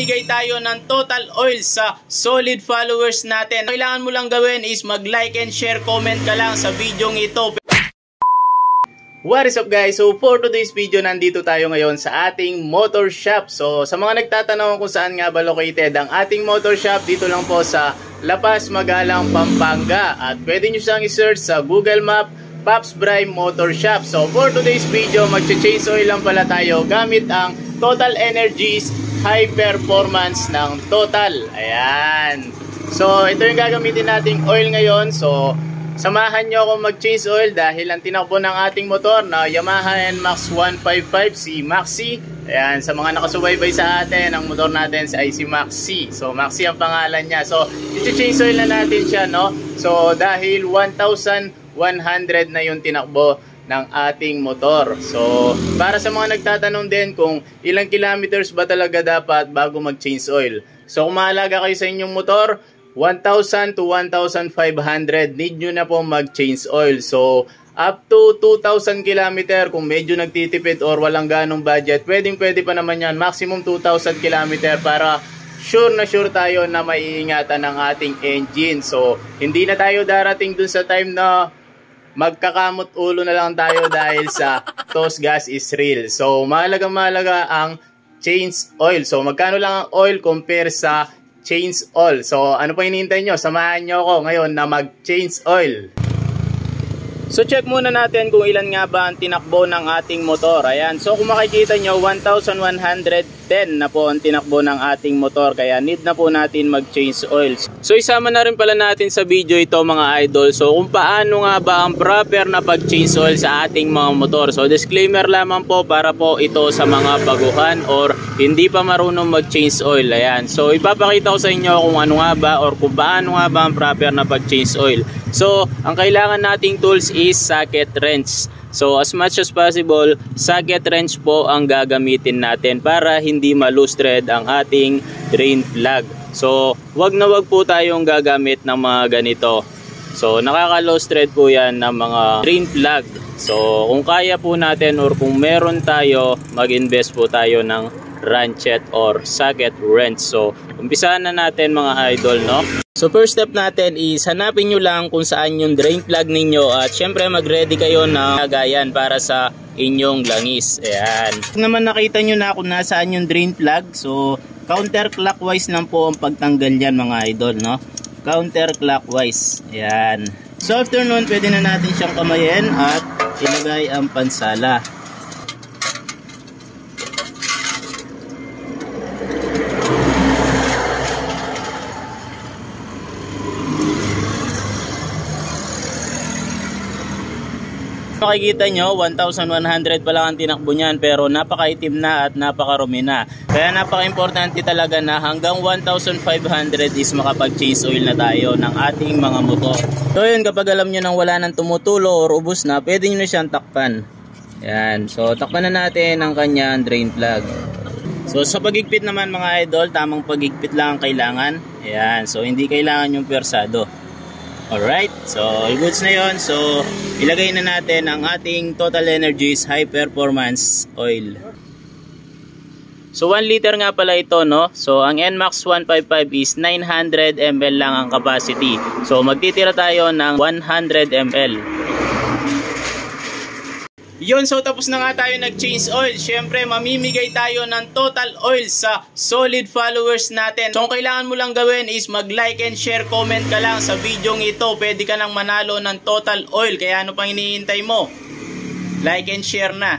mamimigay tayo ng total oil sa solid followers natin. Kailangan mo lang gawin is mag-like and share, comment ka lang sa video ito. What is up guys? So for today's video, nandito tayo ngayon sa ating motor shop. So sa mga nagtatanong kung saan nga ba located ang ating motor shop, dito lang po sa La Paz, Magalang, Pampanga. At pwede nyo siyang i-search sa Google Map, Pops Bry Motor Shop. So for today's video, mag-change oil lang pala tayo gamit ang Total Energies High Performance ng Total. Ayan. So ito yung gagamitin nating oil ngayon. So samahan nyo ako mag-change oil dahil ang tinakbo ng ating motor na Yamaha NMAX 155C Maxi. Ayan, sa mga nakasubaybay sa atin, ang motor natin ay si Maxi. So Maxi ang pangalan niya. So i-change oil na natin siya, no? So dahil 1,100 na yung tinakbo ng ating motor. So para sa mga nagtatanong din kung ilang kilometers ba talaga dapat bago mag-change oil. So kung mahalaga kayo sa inyong motor, 1,000 to 1,500 need nyo na po mag-change oil. So up to 2,000 km kung medyo nagtitipid or walang ganong budget, pwede pa naman yan. Maximum 2,000 km para sure na sure tayo na maiingatan ng ating engine. So hindi na tayo darating dun sa time na magkakamot ulo na lang tayo dahil sa toast gas is real. So mahalaga ang change oil. So magkano lang ang oil compare sa change oil? So ano pa hinihintay nyo? Samahan nyo ako ngayon na mag-change oil. So check muna natin kung ilan nga ba ang tinakbo ng ating motor. Ayan. So kung makikita nyo, 1,110 na po ang tinakbo ng ating motor. Kaya need na po natin mag-change oil. So isama na rin pala natin sa video ito mga idol. So kung paano nga ba ang proper na pag-change oil sa ating mga motor. So disclaimer lamang po para po ito sa mga baguhan or hindi pa marunong mag-change oil. Ayan. So ipapakita ko sa inyo kung ano nga ba or kung paano nga ba ang proper na pag-change oil. So ang kailangan nating tools is socket wrench. So as much as possible, socket wrench po ang gagamitin natin para hindi ma-loose thread ang ating drain plug. So wag na wag po tayong gagamit ng mga ganito. So nakaka-loose thread po yan ng mga drain plug. So kung kaya po natin or kung meron tayo, mag-invest po tayo ng ratchet or socket wrench. So umpisahan na natin mga idol, no? So first step natin is hanapin nyo lang kung saan yung drain plug ninyo at syempre mag-ready kayo na lagayan para sa inyong langis. Ayan. Kung naman nakita nyo na kung nasaan yung drain plug, so counterclockwise lang po ang pagtanggal yan mga idol, no? Counterclockwise. Ayan. So after nun, pwede na natin siyang kamayin at ilagay ang pansala. Makikita nyo, 1,100 pa lang ang tinakbo niyan pero napakaitim na at napakarumi na. Kaya napaka-importante talaga na hanggang 1,500 is makapag-change oil na tayo ng ating mga motor. So yun, kapag alam nyo nang wala nang tumutulo or ubos na, pwede nyo na siyang takpan. Yan. So takpan na natin ang kanyang drain plug. So sa pagigpit naman mga idol, tamang pagigpit lang ang kailangan. Yan. So hindi kailangan yung persado. Alright, so goods na yon. So ilagay na natin ang ating Total Energies High Performance Oil. So 1 liter nga pala ito, no? So ang NMAX 155 is 900 ml lang ang capacity. So magtitira tayo ng 100 ml. Yun, so tapos na nga tayo nag-change oil. Syempre, mamimigay tayo ng total oil sa solid followers natin. So, ang kailangan mo lang gawin is mag-like and share, comment ka lang sa video ito. Pwede ka nang manalo ng total oil. Kaya ano pang hinihintay mo? Like and share na.